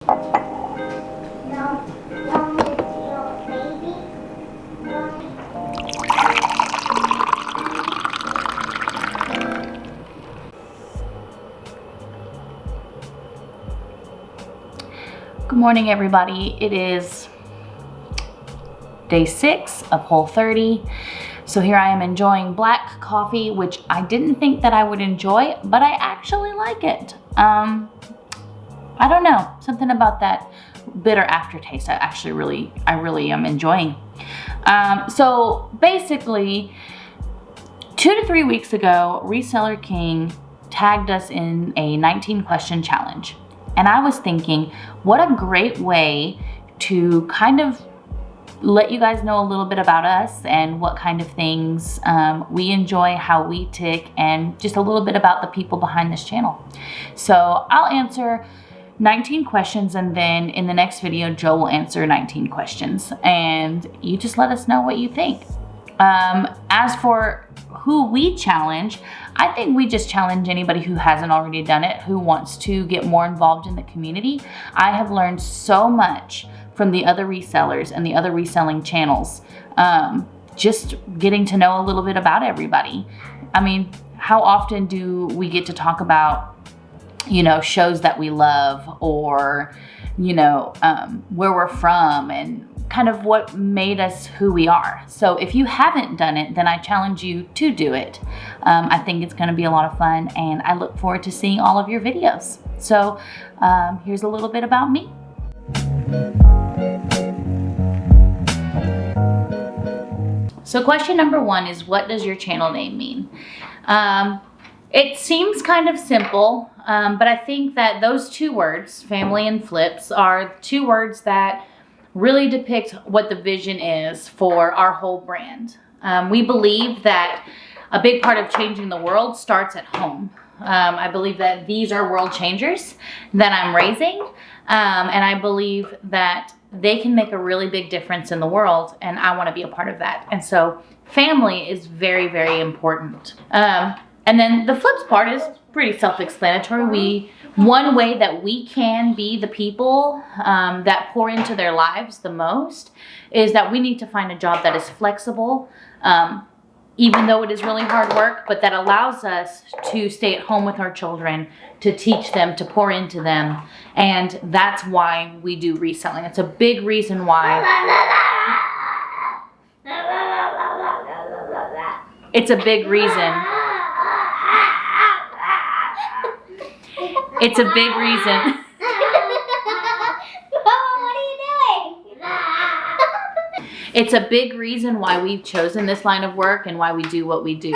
Good morning, everybody. It is day 6 of Whole30. So here I am enjoying black coffee, which I didn't think that I would enjoy, but I actually like it. I don't know, something about that bitter aftertaste I really am enjoying. So basically 2 to 3 weeks ago, Reseller King tagged us in a 19 question challenge. And I was thinking, what a great way to kind of let you guys know a little bit about us and what kind of things we enjoy, how we tick, and just a little bit about the people behind this channel. So I'll answer 19 questions, and then in the next video, Joe will answer 19 questions. And you just let us know what you think. As for who we challenge, I think we just challenge anybody who hasn't already done it, who wants to get more involved in the community. I have learned so much from the other resellers and the other reselling channels, just getting to know a little bit about everybody. I mean, how often do we get to talk about, shows that we love, or, where we're from, and kind of what made us who we are. So if you haven't done it, then I challenge you to do it. I think it's going to be a lot of fun, and I look forward to seeing all of your videos. So here's a little bit about me. So question number 1 is, what does your channel name mean? It seems kind of simple, but I think that those 2 words, family and flips, are 2 words that really depict what the vision is for our whole brand. We believe that a big part of changing the world starts at home. I believe that these are world changers that I'm raising, and I believe that they can make a really big difference in the world, and I want to be a part of that. And so family is very, very important. And then the flips part is pretty self-explanatory. One way that we can be the people that pour into their lives the most is that we need to find a job that is flexible, even though it is really hard work, but that allows us to stay at home with our children, to teach them, to pour into them. And that's why we do reselling. It's a big reason why. It's a big reason. It's a big reason. What are you doing? It's a big reason why we've chosen this line of work and why we do what we do.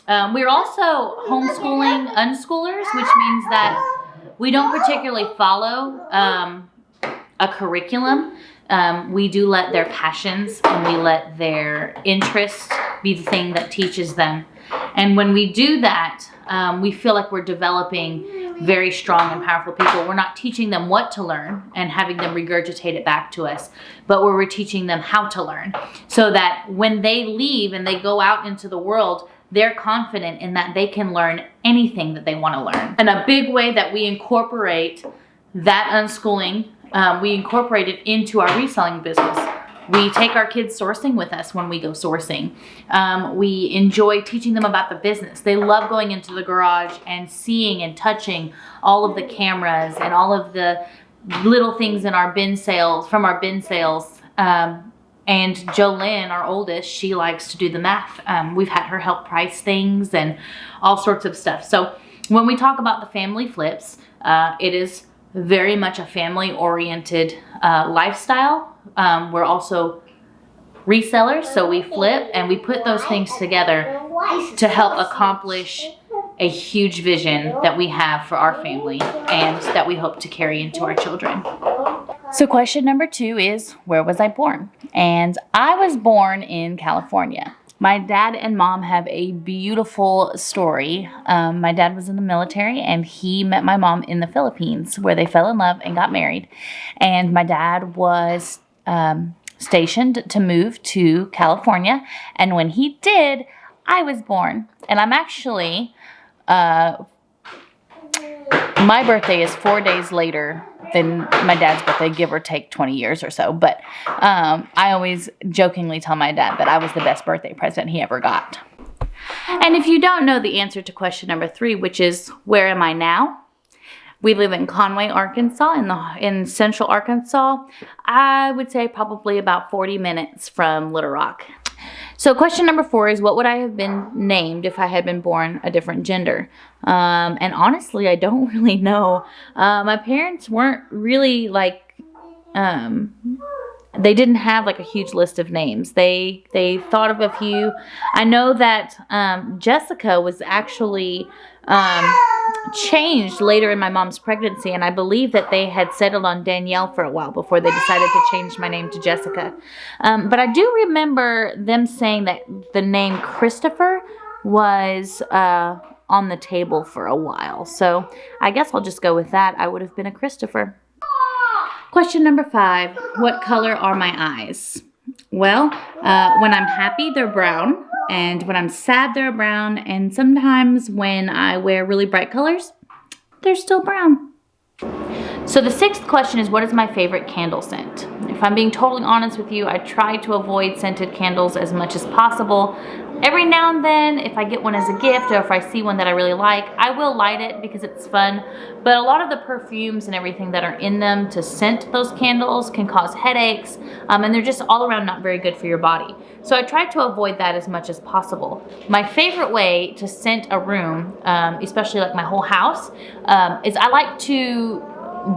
We're also homeschooling unschoolers, which means that we don't particularly follow a curriculum. We do let their passions and we let their interests be the thing that teaches them. And when we do that, we feel like we're developing very strong and powerful people. We're not teaching them what to learn and having them regurgitate it back to us, but we're teaching them how to learn, so that when they leave and they go out into the world, they're confident in that they can learn anything that they want to learn. And a big way that we incorporate that unschooling, we incorporate it into our reselling business. We take our kids sourcing with us when we go sourcing. We enjoy teaching them about the business. They love going into the garage and seeing and touching all of the cameras and all of the little things in our bin sales, from our bin sales. And Jolynn, our oldest, she likes to do the math. We've had her help price things and all sorts of stuff. So when we talk about the family flips, it is very much a family-oriented lifestyle. We're also resellers, so we flip and we put those things together to help accomplish a huge vision that we have for our family and that we hope to carry into our children. So question number 2 is, where was I born? And I was born in California. My dad and mom have a beautiful story. My dad was in the military, and he met my mom in the Philippines, where they fell in love and got married. And my dad was stationed to move to California. And when he did, I was born. And I'm actually, my birthday is 4 days later than my dad's birthday, give or take 20 years or so. But I always jokingly tell my dad that I was the best birthday present he ever got. And if you don't know the answer to question number 3, which is, where am I now? We live in Conway, Arkansas, in central Arkansas. I would say probably about 40 minutes from Little Rock. So question number 4 is, what would I have been named if I had been born a different gender? And honestly, I don't really know. My parents weren't really like, they didn't have like a huge list of names. They thought of a few. I know that Jessica was actually changed later in my mom's pregnancy, and I believe that they had settled on Danielle for a while before they decided to change my name to Jessica. But I do remember them saying that the name Christopher was on the table for a while. So I guess I'll just go with that. I would have been a Christopher. Question number 5, what color are my eyes? Well, when I'm happy, they're brown. And when I'm sad, they're brown. And sometimes when I wear really bright colors, they're still brown. So the 6th question is, what is my favorite candle scent? If I'm being totally honest with you, I try to avoid scented candles as much as possible. Every now and then, if I get one as a gift or if I see one that I really like, I will light it because it's fun. But a lot of the perfumes and everything that are in them to scent those candles can cause headaches, and they're just all around not very good for your body. So I try to avoid that as much as possible. My favorite way to scent a room, especially like my whole house, is I like to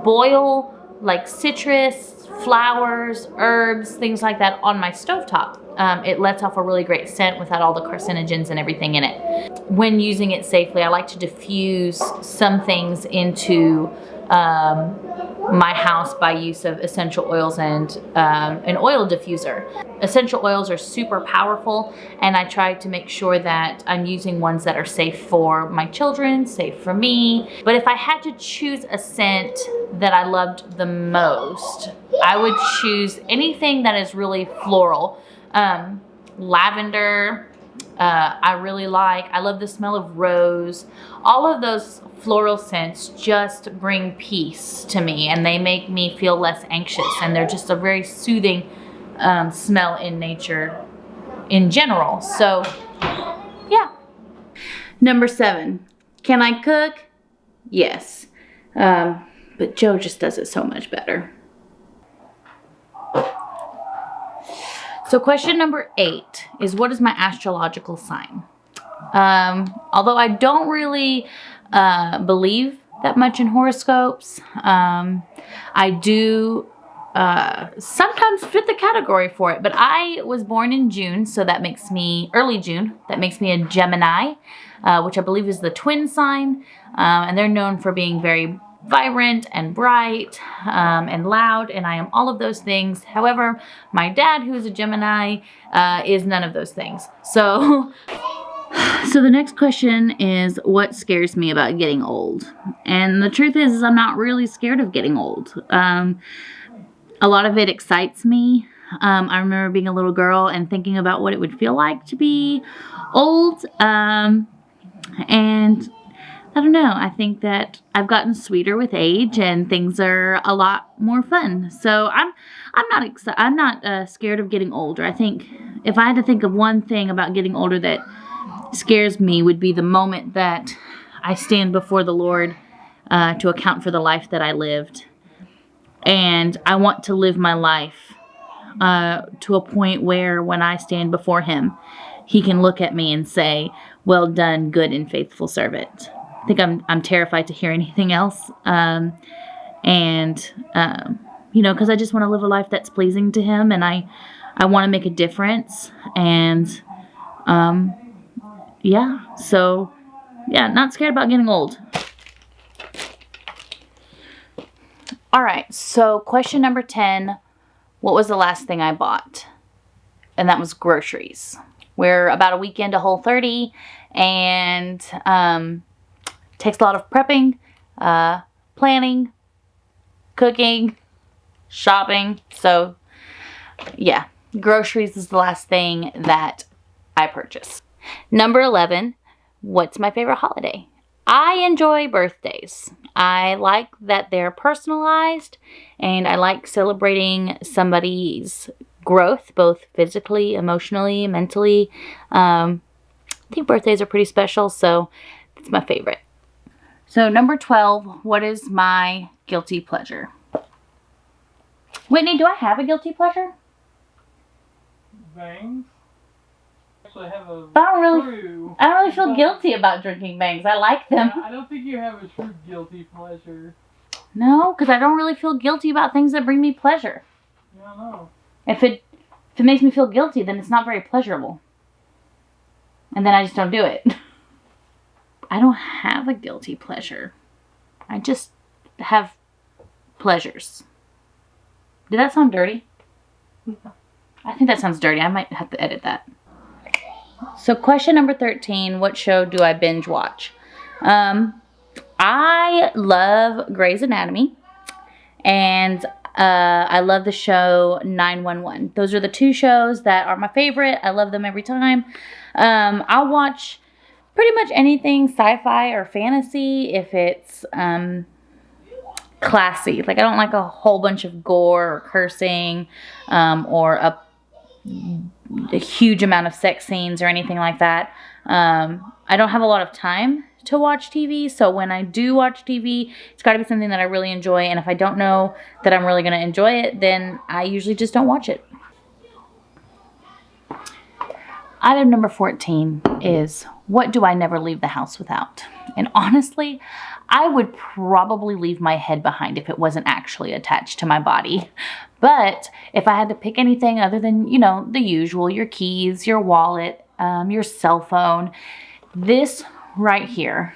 boil like citrus, flowers, herbs, things like that on my stovetop. It lets off a really great scent without all the carcinogens and everything in it. When using it safely, I like to diffuse some things into my house by use of essential oils and an oil diffuser. Essential oils are super powerful, and I try to make sure that I'm using ones that are safe for my children, safe for me. But if I had to choose a scent that I loved the most, I would choose anything that is really floral. Lavender, I really like. I love the smell of rose. All of those floral scents just bring peace to me, and they make me feel less anxious, and they're just a very soothing smell in nature in general. So yeah. Number 7, can I cook? Yes, but Joe just does it so much better. So question number 8 is, what is my astrological sign? Although I don't really believe that much in horoscopes, I do sometimes fit the category for it. But I was born in June, so that makes me early June. That makes me a Gemini, which I believe is the twin sign, and they're known for being very vibrant and bright and loud, and I am all of those things. However, my dad, who is a Gemini, is none of those things. So the next question is, what scares me about getting old? And the truth is I'm not really scared of getting old. A lot of it excites me. I remember being a little girl and thinking about what it would feel like to be old, and I don't know. I think that I've gotten sweeter with age, and things are a lot more fun. So I'm not scared of getting older. I think if I had to think of one thing about getting older that scares me, would be the moment that I stand before the Lord to account for the life that I lived, and I want to live my life to a point where when I stand before Him, He can look at me and say, "Well done, good and faithful servant." I think I'm terrified to hear anything else, because I just want to live a life that's pleasing to Him, and I want to make a difference, and not scared about getting old. All right, so question number 10, what was the last thing I bought? And that was groceries. We're about a week into Whole30, and takes a lot of prepping, planning, cooking, shopping. So yeah, groceries is the last thing that I purchase. Number 11, what's my favorite holiday? I enjoy birthdays. I like that they're personalized, and I like celebrating somebody's growth, both physically, emotionally, mentally. I think birthdays are pretty special, so it's my favorite. So number 12, what is my guilty pleasure? Whitney, do I have a guilty pleasure? Bangs. Actually, I have a I don't true. really feel guilty about drinking bangs. I like them. I don't think you have a true guilty pleasure. No, because I don't really feel guilty about things that bring me pleasure. Yeah, no. If it makes me feel guilty, then it's not very pleasurable. And then I just don't do it. I don't have a guilty pleasure. I just have pleasures. Did that sound dirty? I think that sounds dirty. I might have to edit that. So question number 13, what show do I binge watch? I love Grey's Anatomy, and I love the show 911. Those are the two shows that are my favorite. I love them every time. I'll watch pretty much anything sci-fi or fantasy if it's classy. Like, I don't like a whole bunch of gore or cursing or a huge amount of sex scenes or anything like that. I don't have a lot of time to watch TV, so when I do watch TV, it's got to be something that I really enjoy, and if I don't know that I'm really going to enjoy it, then I usually just don't watch it. Item number 14 is, what do I never leave the house without? And honestly, I would probably leave my head behind if it wasn't actually attached to my body. But if I had to pick anything other than, the usual, your keys, your wallet, your cell phone, this right here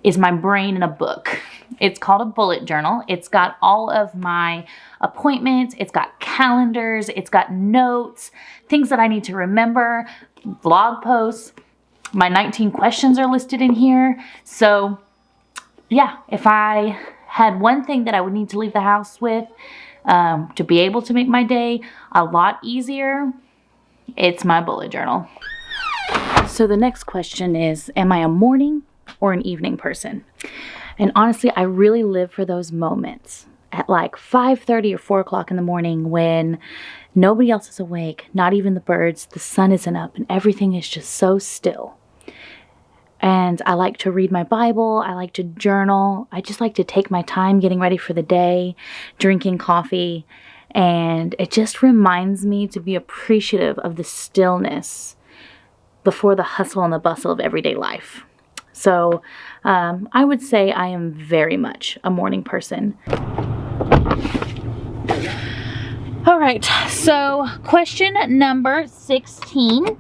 is my brain in a book. It's called a bullet journal. It's got all of my appointments. It's got calendars. It's got notes, things that I need to remember, blog posts. My 19 questions are listed in here. So yeah, if I had one thing that I would need to leave the house with to be able to make my day a lot easier, it's my bullet journal. So the next question is, am I a morning or an evening person? And honestly, I really live for those moments at like 5:30 or 4 o'clock in the morning when nobody else is awake, not even the birds, the sun isn't up, and everything is just so still. And I like to read my Bible. I like to journal. I just like to take my time getting ready for the day, drinking coffee. And it just reminds me to be appreciative of the stillness before the hustle and the bustle of everyday life. So I would say I am very much a morning person. All right, so question number 16.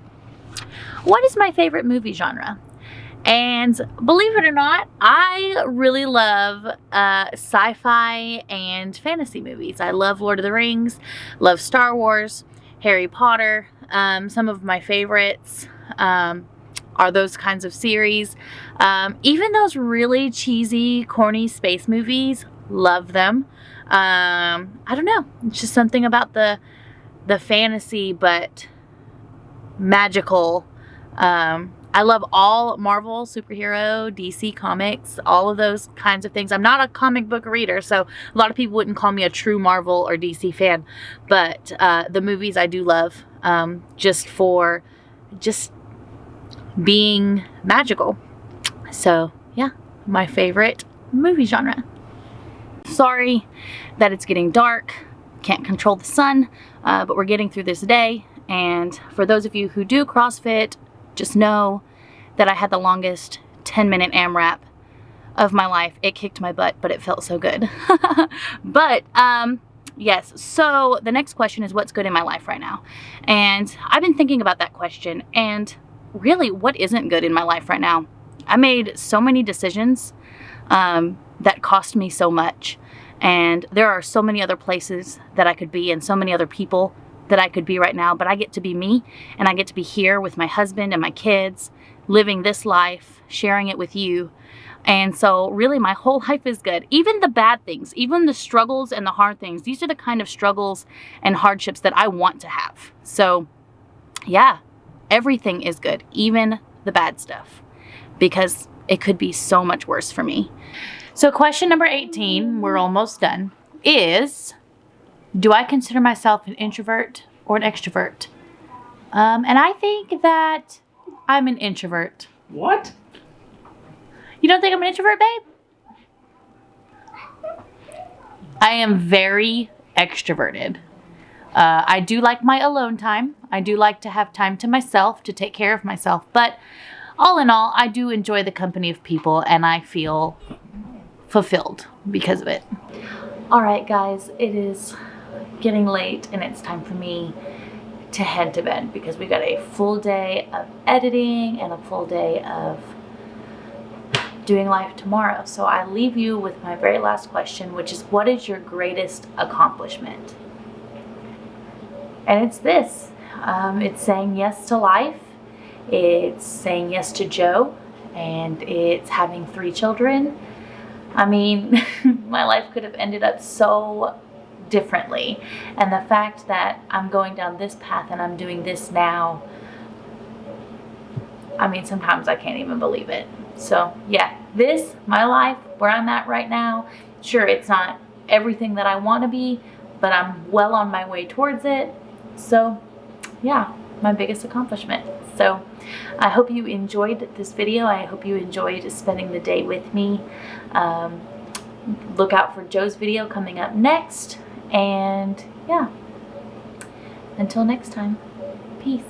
What is my favorite movie genre? And believe it or not, I really love sci-fi and fantasy movies. I love Lord of the Rings, love Star Wars, Harry Potter. Some of my favorites are those kinds of series. Even those really cheesy, corny space movies, love them. I don't know. It's just something about the fantasy, but magical. I love all Marvel, superhero, DC comics, all of those kinds of things. I'm not a comic book reader, so a lot of people wouldn't call me a true Marvel or DC fan. But the movies I do love, just being magical. So yeah, my favorite movie genre. Sorry that it's getting dark. Can't control the sun, but we're getting through this day. And for those of you who do CrossFit, just know that I had the longest 10-minute AMRAP of my life. It kicked my butt, but it felt so good. But yes, so the next question is, what's good in my life right now? And I've been thinking about that question, and really, what isn't good in my life right now? I made so many decisions that cost me so much, and there are so many other places that I could be and so many other people that I could be right now, but I get to be me, and I get to be here with my husband and my kids, living this life, sharing it with you. And so really my whole life is good. Even the bad things, even the struggles and the hard things, these are the kind of struggles and hardships that I want to have. So yeah, everything is good, even the bad stuff, because it could be so much worse for me. So question number 18, we're almost done, is, do I consider myself an introvert or an extrovert? And I think that I'm an introvert. What? You don't think I'm an introvert, babe? I am very extroverted. I do like my alone time. I do like to have time to myself, to take care of myself. But all in all, I do enjoy the company of people, and I feel fulfilled because of it. All right, guys, it is getting late, and it's time for me to head to bed because we got a full day of editing and a full day of doing life tomorrow. So I leave you with my very last question, which is, what is your greatest accomplishment? And it's this. It's saying yes to life. It's saying yes to Joe. And it's having 3 children. I mean, my life could have ended up so differently. And the fact that I'm going down this path and I'm doing this now, I mean, sometimes I can't even believe it. So yeah, this, my life, where I'm at right now, sure, it's not everything that I want to be, but I'm well on my way towards it. So yeah, my biggest accomplishment. So I hope you enjoyed this video. I hope you enjoyed spending the day with me. Look out for Joe's video coming up next. And yeah, until next time, peace.